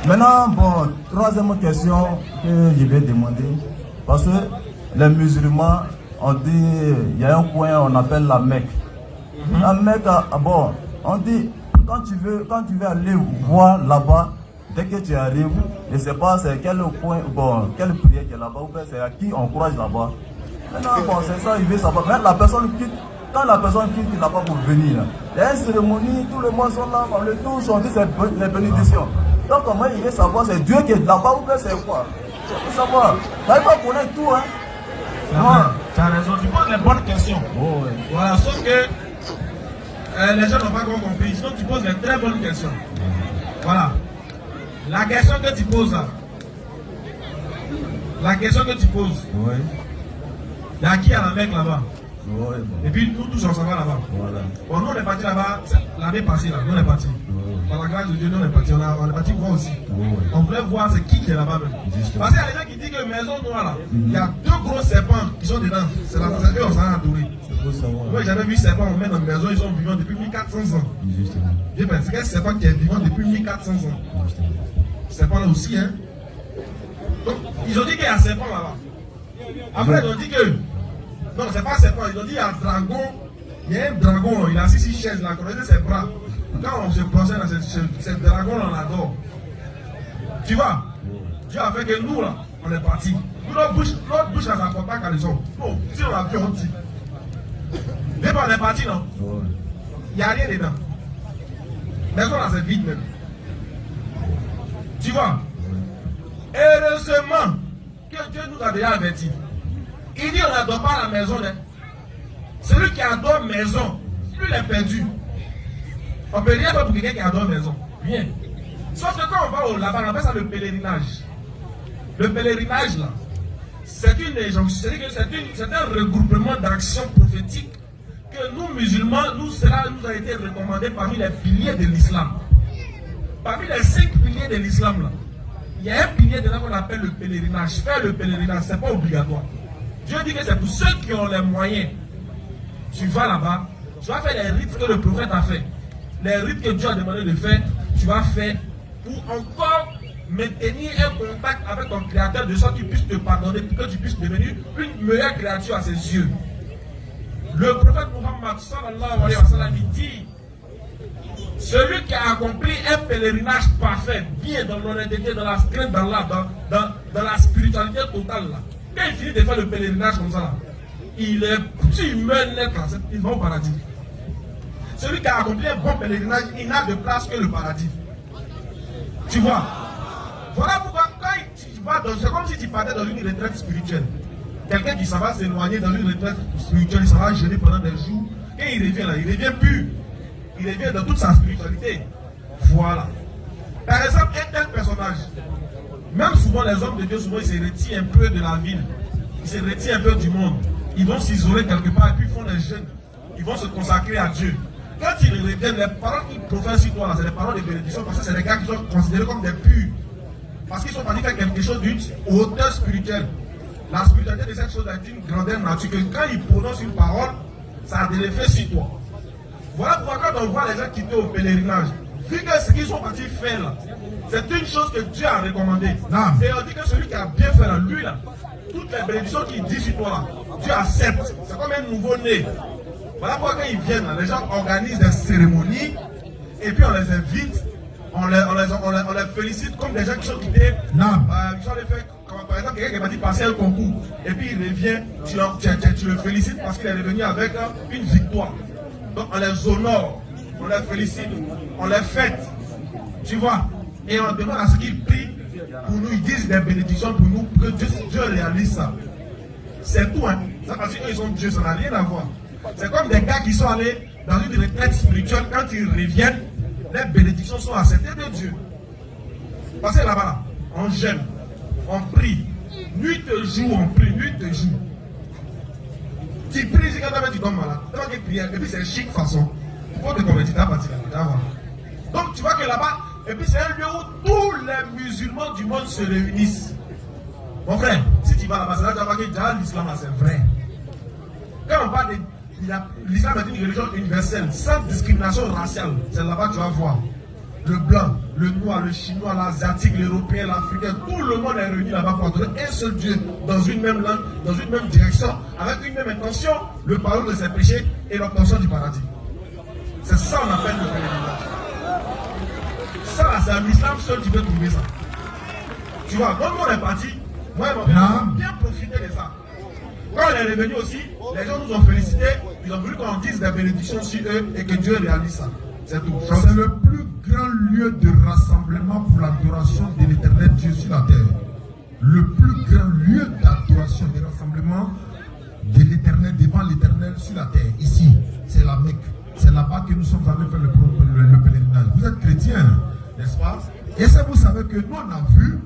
Maintenant, bon, troisième question que je vais demander, parce que les musulmans, on dit, il y a un coin, on appelle la Mecque. La Mecque, bon, on dit, quand tu veux aller voir là-bas, dès que tu arrives, je ne sais pas c'est quel point, bon, quelle prière qui est là-bas, ou c'est à qui on croise là-bas. Maintenant, bon, c'est ça, il veut savoir. Mais la personne quitte, quand la personne quitte là-bas pour venir, il y a une cérémonie, tous les mois sont là, on le touche, on dit c'est les bénédictions. Donc, comment il veut savoir, c'est Dieu qui est là-bas ou c'est quoi? Il faut savoir. Il faut connaître tout, hein. Tu as raison, tu poses les bonnes questions. Oh, ouais. Voilà, sauf que les gens n'ont pas encore compris. Sinon, tu poses les très bonnes questions. Voilà. La question que tu poses là. La question que tu poses. Oui. Il y a qui à la Mecque là-bas? Oui, bon. Et puis nous tous on s'en va là-bas. Voilà. Bon, nous on est partis là-bas l'année passée là. Nous on est partis. Par la grâce de Dieu, nous on est partis. On est partis voir aussi. On voulait voir c'est qui est là-bas même. Parce qu'il y a des gens qui disent que maison noire là, il y a deux gros serpents qui sont dedans. C'est la eux on s'en a adoré. Moi j'avais vu serpents, on met dans la maison, ils sont vivants depuis 1400 ans. Justement. J'ai pensé c'est quel serpent qui est vivant depuis 1400 ans. Serpent là aussi, hein. Donc ils ont dit qu'il y a un serpent là-bas. Après ils ont dit que non, c'est pas serpent, ils ont dit qu'il y a un dragon. Il y a un dragon, il a assis sur chaise là, connaissez ses bras. Quand on se procède à ce dragon là, on adore. Tu vois, Dieu a fait que nous là, on est partis. Notre bouche là, ça porte pas caleçon. Non, si on a vu, on dit. Dès qu'on est parti, non, il n'y a rien dedans. Maison là, c'est vide même. Tu vois, heureusement que Dieu nous a déjà avertis. Il dit on n'adore pas la maison. Hein. Celui qui adore maison, lui il est perdu. On ne peut rien faire pour quelqu'un qui adore maison. Rien. Sauf que quand on va là-bas, on appelle ça le pèlerinage. Le pèlerinage là, c'est une légende, c'est un regroupement d'actions prophétiques que nous musulmans, cela nous a été recommandé parmi les piliers de l'islam. Parmi les 5 piliers de l'islam là, il y a un pilier dedans qu'on appelle le pèlerinage. Faire le pèlerinage, ce n'est pas obligatoire. Dieu dit que c'est pour ceux qui ont les moyens. Tu vas là-bas, tu vas faire les rites que le prophète a fait. Les rites que Dieu a demandé de faire, tu vas faire pour encore maintenir un contact avec ton créateur de sorte qu'il puisse te pardonner, pour que tu puisses devenir une meilleure créature à ses yeux. Le prophète Muhammad sallallahu alayhi wa sallam dit: celui qui a accompli un pèlerinage parfait, bien dans l'honnêteté, dans la crainte d'Allah, dans la spiritualité totale, là. Quand il finit de faire le pèlerinage comme ça, là, il meurt net là, il va au paradis. Celui qui a accompli un bon pèlerinage, il n'a de place que le paradis. Tu vois? Voilà pourquoi quand tu vas c'est comme si tu partais dans une retraite spirituelle. Quelqu'un qui s'en va s'éloigner dans une retraite spirituelle, il s'en va gêner pendant des jours, et il revient là, il revient pur. Il revient dans toute sa spiritualité. Voilà. Par exemple, un tel personnage, même souvent les hommes de Dieu, souvent ils se retirent un peu de la ville, ils se retirent un peu du monde. Ils vont s'isoler quelque part et puis ils font des jeûnes. Ils vont se consacrer à Dieu. Quand ils reviennent, les paroles qu'ils professent sur toi, c'est des paroles de bénédiction parce que c'est des gars qui sont considérés comme des purs. Parce qu'ils sont partis faire quelque chose d'une hauteur spirituelle. La spiritualité de cette chose est une grandeur nature que quand ils prononcent une parole, ça a de l'effet sur toi. Voilà pourquoi quand on voit les gens quitter au pèlerinage, vu que ce qu'ils sont partis faire là, c'est une chose que Dieu a recommandé. Et on dit que celui qui a bien fait là, lui là, toutes les bénédictions qu'il dit sur toi là, Dieu accepte. C'est comme un nouveau-né. Voilà pourquoi quand ils viennent, les gens organisent des cérémonies et puis on les invite, on les félicite comme des gens qui sont quittés. Qui sont fait, par exemple, quelqu'un qui va dire passer un concours et puis il revient, tu le félicites parce qu'il est revenu avec une victoire. Donc on les honore, on les félicite, on les fête. Tu vois? Et on demande à ce qu'ils prient pour nous, ils disent des bénédictions pour nous, pour que Dieu réalise ça. C'est tout, hein. Ça parce qu'ils sont Dieu, ça n'a rien à voir. C'est comme des gars qui sont allés dans une retraite spirituelle, quand ils reviennent, les bénédictions sont acceptées de Dieu. Parce que là-bas, on jeûne, on prie, nuit et jour, on prie, nuit et jour. Tu pries, si quand tu tombes malade, tu vas prier, et puis c'est chic façon. Il faut te convertir, tu vas partir là. Donc tu vois que là-bas, et puis c'est un lieu où tous les musulmans du monde se réunissent. Mon frère, si tu vas là-bas, c'est là que tu vas voir que l'islam là, c'est vrai. Quand on parle de l'islam est une religion universelle, sans discrimination raciale, c'est là-bas que tu vas voir. le blanc, le noir, le chinois, l'asiatique, l'européen, l'africain, tout le monde est réuni là-bas pour adorer un seul Dieu, dans une même langue, dans une même direction, avec une même intention, le pardon de ses péchés et l'obtention du paradis. C'est ça qu'on appelle le pèlerinage. Ça, c'est un islam seul qui peut trouver ça. Tu vois, quand on est parti, moi et mon père, on a bien profité de ça. Quand on est revenu aussi, les gens nous ont félicités, ils ont voulu qu'on dise des bénédictions sur eux et que Dieu réalise ça. C'est tout. C'est le plus grand lieu de rassemblement pour l'adoration de l'éternel Dieu sur la terre. Le plus grand lieu d'adoration, de rassemblement de l'éternel, devant l'éternel sur la terre. Ici, c'est la Mecque. C'est là-bas que nous sommes allés faire le pèlerinage. Vous êtes chrétiens, n'est-ce pas? Et ça, vous savez que nous, on a vu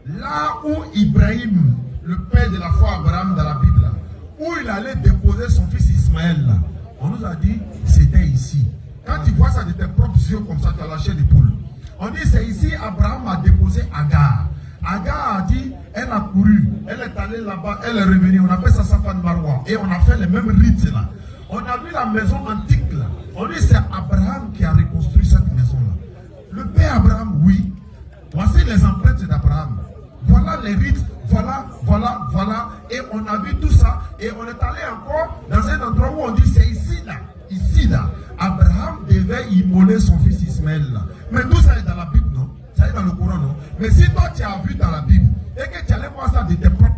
là où Ibrahim, le père de la foi Abraham dans la Bible, où il allait déposer son fils Ismaël, là. On nous a dit, c'était ici. Quand tu vois ça de tes propres yeux comme ça, tu as lâché les poules. On dit, c'est ici Abraham a déposé Agar. Agar a dit, elle a couru, elle est allée là-bas, elle est revenue. On appelle ça Safan Marwa. Et on a fait les mêmes rites là. On a vu la maison antique là. On dit, c'est Abraham qui a reconstruit cette maison là. Le père Abraham, oui. Voici les empreintes d'Abraham. Voilà les rites, voilà. Et on a vu tout ça. Et on est allé encore dans un endroit où on dit, c'est ici là. Abraham devait immoler son fils Ismaël là. Mais tout ça est dans la Bible, non? Ça est dans le Coran, non? Mais si toi tu as vu dans la Bible et que tu allais voir ça de tes propres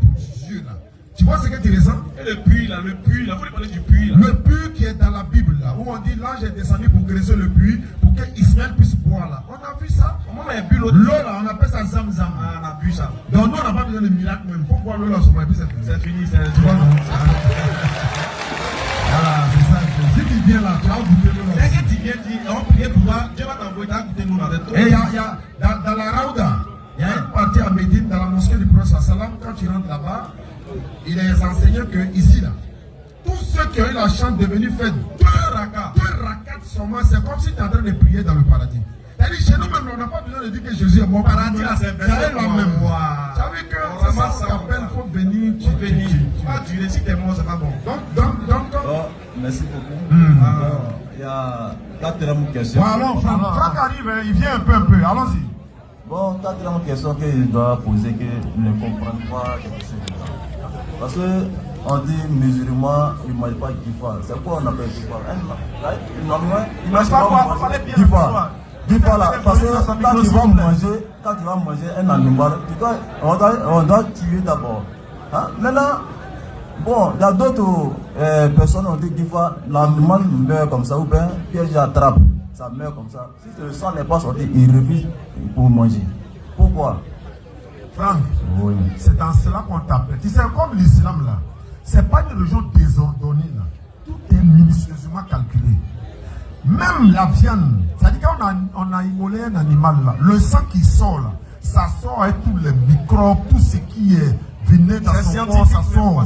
yeux là, tu vois ce que tu ressens? Et le puits là, il faut lui parler du puits là. Le puits qui est dans la Bible là, où on dit l'ange est descendu pour creuser le puits, pour que Ismaël puisse boire là. On a vu ça. Comment on a bu l'eau là, on appelle ça Zamzam. Ah, on a bu ça. Donc nous on n'a pas besoin de miracle même. Faut boire l'eau là, c'est fini. C'est fini, Voilà, c'est ça. Si tu viens là, tu vas goûter l'eau là. Est-ce que tu viens dire, on prie pour toi, Dieu va t'envoyer, tu vas goûter l'eau là. Et il y a dans la Raouda, il y a une partie à Médine, dans la mosquée du prophète Salam, quand tu rentres là-bas, il est enseigné que ici là, tous ceux qui ont eu la chance de venir faire deux rakats seulement, c'est comme si tu es en train de prier dans le paradis. C'est-à-dire, chez nous même, on n'a pas besoin de dire que Jésus est mort. Paradis là, c'est la même. Tu as vu que c'est ça qu'on appelle, il faut venir, tu venir. Ah, tu récites si t'es mort, c'est pas bon. Donc. Merci beaucoup. Il y a quatrième question. Bon, alors, Franck arrive, il vient un peu. Allons-y. Bon, quatrième question qu'il doit poser, qu'il ne comprend pas quelque chose de ça. Parce que on dit musulman, il ne mange pas Gifa. C'est quoi on appelle Gifa? Il ne mange pas Gifa là. Parce que quand tu vas manger un animal, on doit tuer d'abord. Hein? Maintenant, bon, il y a d'autres personnes qui ont dit Gifa, l'animal meurt comme ça, ou bien piège attrape, ça meurt comme ça. Si le sang n'est pas sorti, il refuse pour manger. Pourquoi? Franck, oui. C'est dans cela qu'on t'appelle. Tu sais, comme l'islam là, c'est pas une religion désordonnée là. Tout est minutieusement calculé. Même la viande, c'est-à-dire qu'on a immolé un animal là, le sang qui sort là, ça sort avec tous les microbes, tout ce qui est venu dans son corps, ça sort.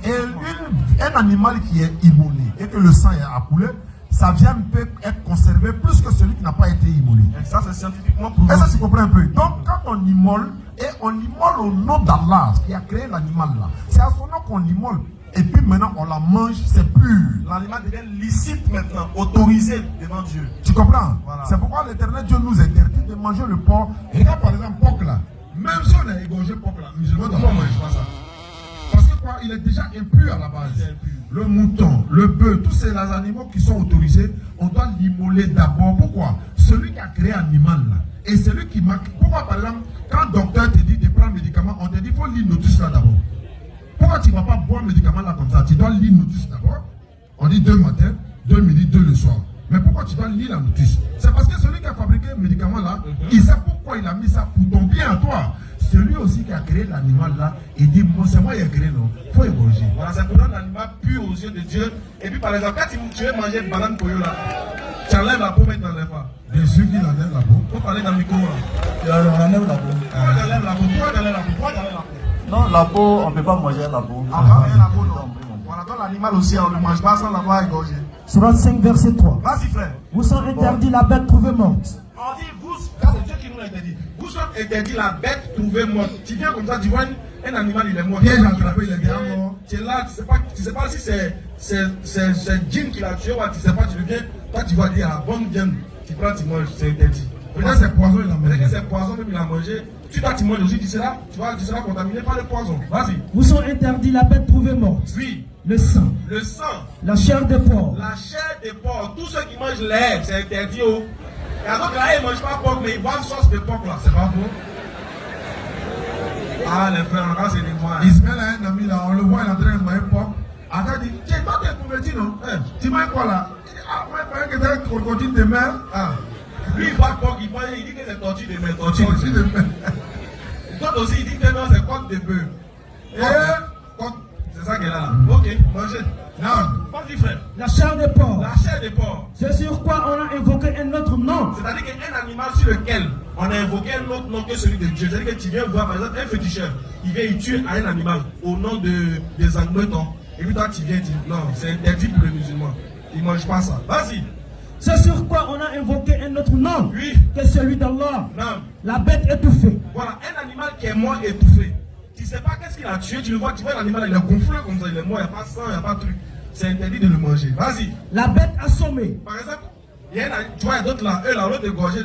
Et un animal qui est immolé et que le sang est accoulé, sa viande peut être conservée plus que celui qui n'a pas été immolé. Et ça, c'est scientifiquement prouvé. Et ça, tu comprends un peu. Donc, quand on immole, et on immole au nom d'Allah, qui a créé l'animal là, c'est à son nom qu'on l'immole. Et puis maintenant, on la mange, c'est pur. L'animal devient licite maintenant, autorisé devant Dieu. Tu comprends? Voilà. C'est pourquoi l'Éternel Dieu nous interdit de manger le porc. Regarde par exemple, porc là. Même si on a égorgé porc là, musulman, on ne mange pas ça. Parce que quoi, il est déjà impur à la base. Le mouton, le bœuf, tous ces animaux qui sont autorisés, on doit l'immoler d'abord. Pourquoi? Celui qui a créé l'animal là, et celui qui marque. Pourquoi par exemple, quand le docteur te dit de prendre un médicament, on te dit qu'il faut lire notice là d'abord. Pourquoi tu ne vas pas boire un médicament là comme ça? Tu dois lire notice d'abord. On dit 2 matin, 2 midi, 2 le soir. Mais pourquoi tu dois lire la notice? C'est parce que celui qui a fabriqué le médicament là, il sait pourquoi il a mis ça pour ton bien à toi. Celui aussi qui a créé l'animal là, il dit, moi c'est moi qui ai créé, non? Il faut égorger. Voilà, c'est pour rendre l'animal pur aux yeux de Dieu. Et puis par exemple, quand tu veux manger une banane pour eux là, tu enlèves la peau, mais tu n'enlèves pas. Bien sûr qu'il enlève la peau. Il faut parler dans le micro là. On enlève la peau. Pourquoi tu enlèves la peau? Pourquoi tu enlèves la peau? Pourquoi tu enlèves la peau? Non, la peau, on ne peut pas manger la peau. Ah, pas la peau, non. Voilà, donc l'animal aussi, on ne le mange pas sans l'avoir égorgé. Surat 5, verset 3. Vas-y, frère. Vous sont interdits la bête trouvée morte. On dit, vous, c'est Dieu qui nous l'a interdit. Vous sont interdits la bête trouvée morte. Tu viens comme ça, tu vois un animal, il est mort. Piège attrapé, il est déjà mort. Tu es là, tu sais pas si c'est Jim qui l'a tué ou tu sais pas, tu viens, toi tu vas dire, ah, bonne viande, tu prends, tu manges, c'est interdit. Peut-être c'est poison, il a Peut-être que mangé. c'est poison, même il a mangé. Tu dois te manger aussi, tu seras contaminé par le poison. Vas-y. Vous sont interdits la bête trouvée morte, Oui, le sang, le sang, la chair des porcs, la chair des porcs, tous ceux qui mangent l'herbe, c'est interdit. Oh. Et alors que là, ils ne mangent pas porc, mais ils boivent sauce de porc là, c'est pas bon. Ah, les frères, encore c'est des mois. Ismaël a un ami là, on le voit, il est en train de manger porc. Attends, dit, tiens, toi tu es converti, non? Tu manges quoi là? Il dit, ah, moi, je croyais que c'était une crocodile de mer. Ah. Lui, il voit porc, il dit que c'est tortue de mer, tortue Crocodile de de mer. mer. D'autres aussi, il dit que non, c'est côte de bœuf. C'est ça qu'elle a là. Ok, mangez. Non, vas-y frère. la chair des porcs. La chair des porcs. C'est sur quoi on a invoqué un autre nom. C'est-à-dire qu'un animal sur lequel on a invoqué un autre nom que celui de Dieu. C'est-à-dire que tu viens voir par exemple un féticheur, il vient y tuer un animal au nom des angmetons. Et puis toi tu viens dire non, c'est interdit pour les musulmans. Ils ne mangent pas ça. Vas-y. C'est sur quoi on a invoqué un autre nom Oui. que celui d'Allah. Non. La bête étouffée. Voilà, un animal qui est mort étouffé. Tu ne sais pas qu'est-ce qu'il a tué, tu le vois, tu vois l'animal, il est gonflé comme ça, il est mort, il n'y a pas de sang, il n'y a pas de truc. C'est interdit de le manger. Vas-y. La bête assommée. Par exemple, il y a tu vois, il y a d'autres là, eux là, l'autre égorgé,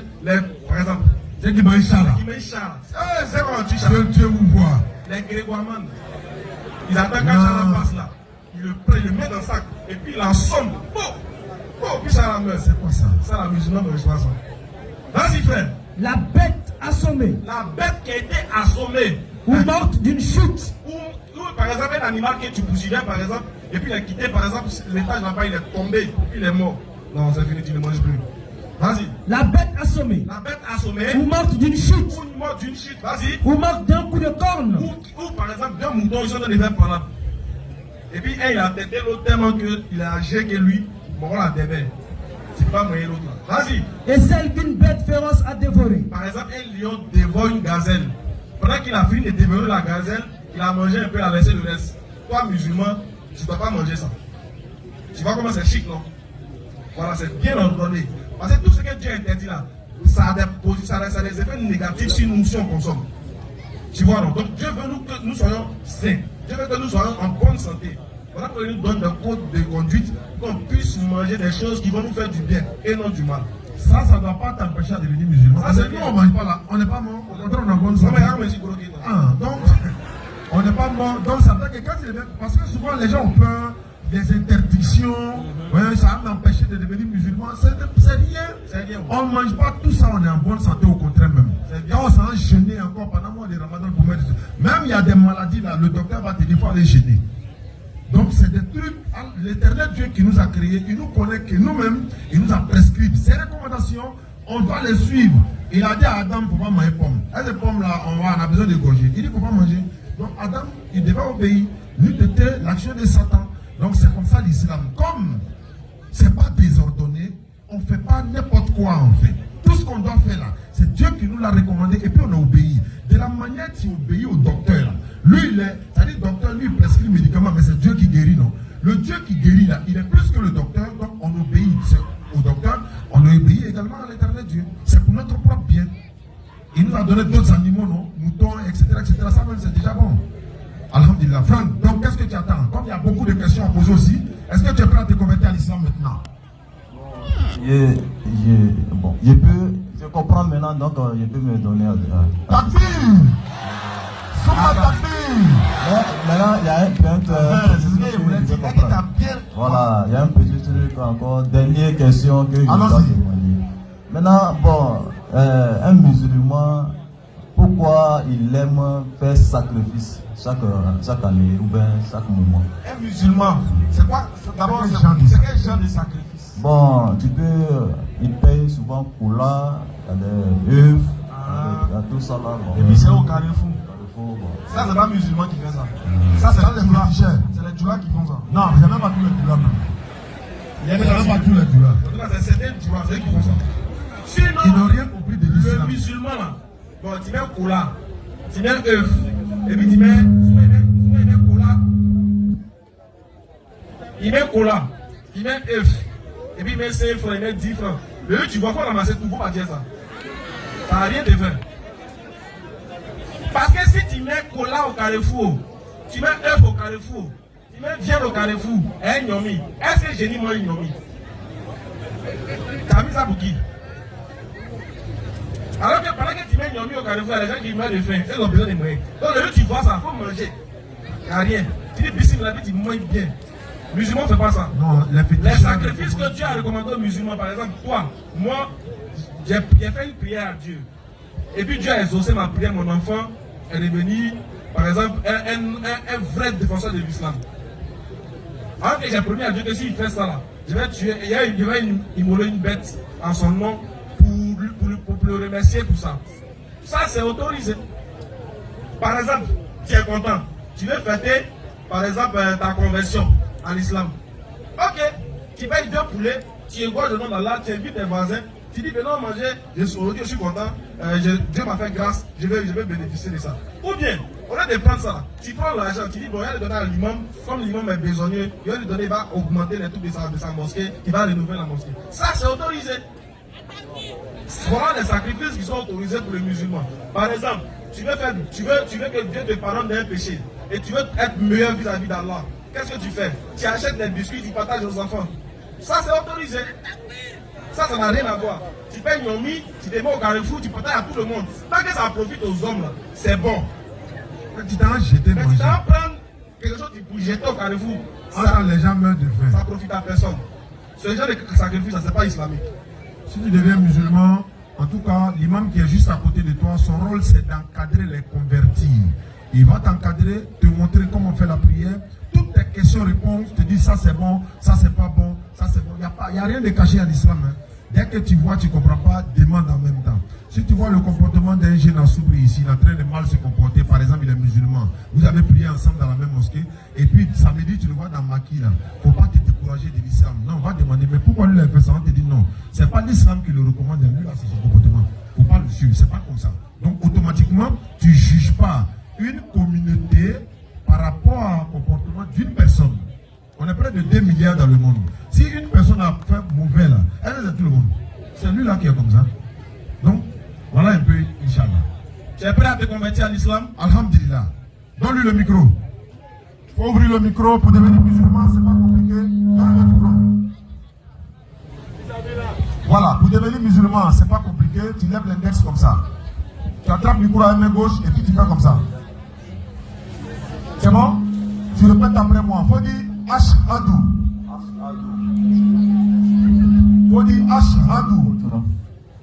par exemple, C'est qui mange ça là. qui met chat. C'est comment tu chat. Dieu vous voit. Les Grégoiremans, ils attendent quand Charles passe là. Ils le prennent, ils le mettent dans le sac, et puis ils l'assomment. Puis Charles meurt. C'est quoi ça? Ça, la musulmane ne mange pas ça. Vas-y, frère. La bête assommée. La bête qui a été assommée. Ou morte d'une chute. Ou, par exemple, un animal que tu bousillais, par exemple, et puis il a quitté, par exemple, l'étage là-bas, il est tombé, puis il est mort. Non, c'est fini, tu ne manges plus. Vas-y. La bête assommée. La bête assommée. Ou morte d'une chute. Ou morte d'une chute, vas-y. Ou morte d'un coup de corne. Ou par exemple, deux moutons, ils sont dans les verres par là. Et puis, un, il a têté l'autre tellement qu'il a âgé que lui, bon, voilà, bébé. C'est pas moyen l'autre là. Vas-y. Et celle qu'une bête féroce a dévorée. Par exemple, un lion dévore une gazelle. Pendant qu'il a fini de dévorer la gazelle, il a mangé un peu, il a laissé le reste. Toi, musulman, tu ne dois pas manger ça. Tu vois comment c'est chic, non? Voilà, c'est bien ordonné. Parce que tout ce que Dieu a interdit là, ça a des effets négatifs si on consomme. Tu vois, non? Donc Dieu veut que nous soyons sains. Dieu veut que nous soyons en bonne santé. Voilà qu'on nous donne des codes de conduite, qu'on puisse manger des choses qui vont nous faire du bien et non du mal. Ça ne doit pas t'empêcher de devenir musulman. Ça, c'est Nous, bien. on ne mange pas là. On n'est pas mort. Au contraire, on a bonne santé. Donc, on n'est pas mort. Donc, ça veut dire que quand il est... Parce que souvent, les gens ont peur des interdictions. Ouais, ça va m'empêcher de devenir musulman. C'est rien. On ne mange pas tout ça. On est en bonne santé, au contraire même. Quand on s'en jeûner encore pendant le mois de Ramadan pour mettre... Même il y a des maladies là. Le docteur va te dire qu'il faut aller jeûner. Donc c'est des trucs, l'éternel Dieu qui nous a créés, il nous connaît que nous-mêmes, il nous a prescrit. Ces recommandations, on doit les suivre. Il a dit à Adam, il ne faut pas manger pomme. Et ces pommes-là, on a besoin de gorger. Il dit, il ne faut pas manger. Donc Adam, il devait obéir. Lui, c'était l'action de Satan. Donc c'est comme ça l'islam. Comme ce n'est pas désordonné, on ne fait pas n'importe quoi en fait. Tout ce qu'on doit faire là, c'est Dieu qui nous l'a recommandé et puis on a obéi. De la manière tu obéis au docteur là. Lui, c'est-à-dire le docteur, lui, il prescrit le médicament, mais c'est Dieu qui guérit, non? Le Dieu qui guérit, là, il est plus que le docteur, donc on obéit au docteur, on obéit également à l'éternel Dieu. C'est pour notre propre bien. Il nous a donné d'autres animaux, non? Moutons, etc., etc. Ça même, c'est déjà bon. Alhamdulillah. Franck, donc qu'est-ce que tu attends? Comme il y a beaucoup de questions à poser aussi, est-ce que tu es prêt à te convertir à l'islam maintenant? Bon, je comprends maintenant, donc je peux me donner à... Takbir! Maintenant, il y a un petit truc. Voilà, il y a un petit truc encore. Dernière question que je dois demander. Maintenant, bon, un musulman, pourquoi il aime faire sacrifice chaque année ou bien chaque moment? Un musulman, c'est quoi? D'abord, c'est quel genre de sacrifice? Bon, il paye souvent pour là, il y a des œufs, il y a tout ça là. Bon. Et puis c'est au Carrefour. Bon. Ça, c'est pas un musulman qui fait ça. Ça, c'est les djoulas. C'est les djoulas qui font ça. Non, il n'y a même pas tous les djoulas même. Il n'y a même pas tous les djoulas. En tout cas, c'est certains djoulas, c'est eux qui font ça. Sinon, Ils n'ont rien compris de le l'islam. musulman là, bon, tu mets un cola, tu mets un œuf, et puis tu mets cola. Il met cola, il met œuf, et puis il met 5 francs, il met 10 francs. Le œuf, tu vois, il faut ramasser tout, il ne faut pas dire ça. Ça n'a rien de vrai. Parce que si tu mets cola au Carrefour, tu mets œuf au Carrefour, tu mets viande au Carrefour, et un gnomi, est-ce que génie mange un gnomi? Tu as mis ça pour qui? Alors que pendant que tu mets Nyomi au carrefour, il y a des gens qui meurent de faim. Ils ont besoin de moyens. Donc le jour tu vois ça, il faut manger. Il n'y a rien. Tu dis bisous, la vie, tu manges bien. Les musulmans ne font pas ça. Non, les sacrifices que Dieu a recommandés aux musulmans, par exemple, toi, moi, j'ai fait une prière à Dieu. Et puis Dieu a exaucé ma prière, mon enfant est devenu, par exemple, un vrai défenseur de l'islam. Alors que j'ai promis à Dieu que s'il fait ça là, je vais tuer, je vais immoler une bête en son nom pour le remercier pour ça. Ça c'est autorisé. Par exemple, tu es content, tu veux fêter, par exemple, ta conversion en islam. Ok, tu payes 2 poulets, tu égorges le nom d'Allah, tu invites tes voisins, tu dis venons manger, je suis content, Dieu m'a fait grâce, je vais bénéficier de ça. Ou bien, au lieu de prendre ça, tu prends l'argent, tu dis bon, il va le donner à l'imam, comme l'imam est besogneux, il va lui donner, il va augmenter les trucs de sa mosquée, il va rénover la mosquée. Ça c'est autorisé. Voilà les sacrifices qui sont autorisés pour les musulmans. Par exemple, tu veux que Dieu te pardonne d'un péché et tu veux être meilleur vis-à-vis d'Allah. Qu'est-ce que tu fais? Tu achètes des biscuits, tu partages aux enfants. Ça c'est autorisé. Ça n'a rien à voir. Tu payes Nyomi, tu te mets au carrefour, tu partages à tout le monde. Tant que ça profite aux hommes, c'est bon. Mais tu t'en jeté Mais tu t'en prends quelque chose pour jeter au carrefour. Ça, les gens meurent de faim. Ça profite à personne. Ce genre de sacrifice, ça c'est pas islamique. Si tu deviens musulman, en tout cas, l'imam qui est juste à côté de toi, son rôle c'est d'encadrer les convertis. Il va t'encadrer, te montrer comment on fait la prière. Toutes tes questions-réponses, te disent ça c'est bon, ça c'est pas bon, ça c'est bon. Il n'y a rien de caché à l'islam. Hein. Dès que tu vois, tu ne comprends pas, demande en même temps. Si tu vois le comportement d'un jeune en Soubri ici, il est en train de mal se comporter, par exemple, il est musulman, vous avez prié ensemble dans la même mosquée, et puis samedi, tu le vois dans Maki, il ne faut pas te décourager de l'islam. Non, on va demander, mais pourquoi lui, il a fait ça? On te dit non. Ce n'est pas l'islam qui le recommande, lui, là, c'est son comportement. Il ne faut pas le suivre, ce n'est pas comme ça. Donc, automatiquement, tu ne juges pas une communauté par rapport au comportement d'une personne. On est près de 2 milliards dans le monde. Si une personne a fait mauvais là, elle est de tout le monde. C'est lui là qui est comme ça. Donc, voilà un peu, Inch'Allah. Tu es prêt à te convertir à l'islam? Alhamdulillah. Donne-lui le micro. Il faut ouvrir le micro pour devenir musulman, c'est pas compliqué. Donne le micro. Voilà, pour devenir musulman, c'est pas compliqué. Tu lèves l'index comme ça. Tu attrapes le micro à la main gauche et puis tu fais comme ça. C'est bon? Tu répètes après moi. Faut dire Ashhadu. Faut dire Ashhadu.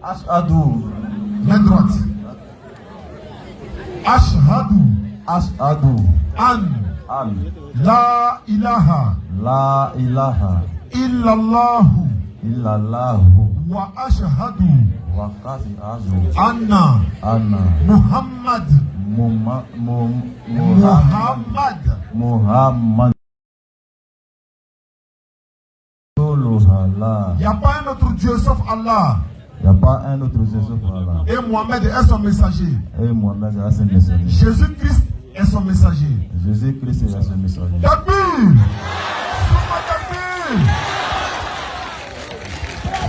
Ashhadu. Main droite. Ashhadu. Ashhadu. An. La ilaha. La ilaha. Illallahu. Illallahu. Wa ashhadu. Wa ashhadu. Anna. Muhammad. Muhammad. Il n'y a pas un autre Dieu sauf Allah. Il n'y a pas un autre Dieu sauf Allah. Et Mohamed est son messager. Et Mohamed est son messager. Jésus-Christ est son messager. Jésus-Christ est son messager. Takbir!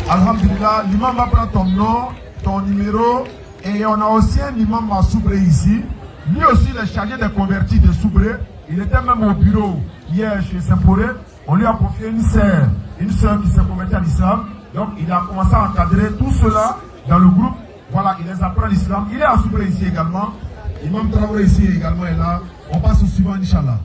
Alhamdulillah, l'imam va prendre ton nom, ton numéro. Et on a aussi un imam à Soubré ici. Lui aussi, il est chargé des convertis de Soubré. Il était même au bureau hier chez Saint-Poré. On lui a confié une sœur qui s'est convertie à l'islam. Donc, il a commencé à encadrer tout cela dans le groupe. Voilà, il les apprend l'islam. Il est à Soubré ici également. Imam Traoré ici également est là. On passe au suivant, Inch'Allah.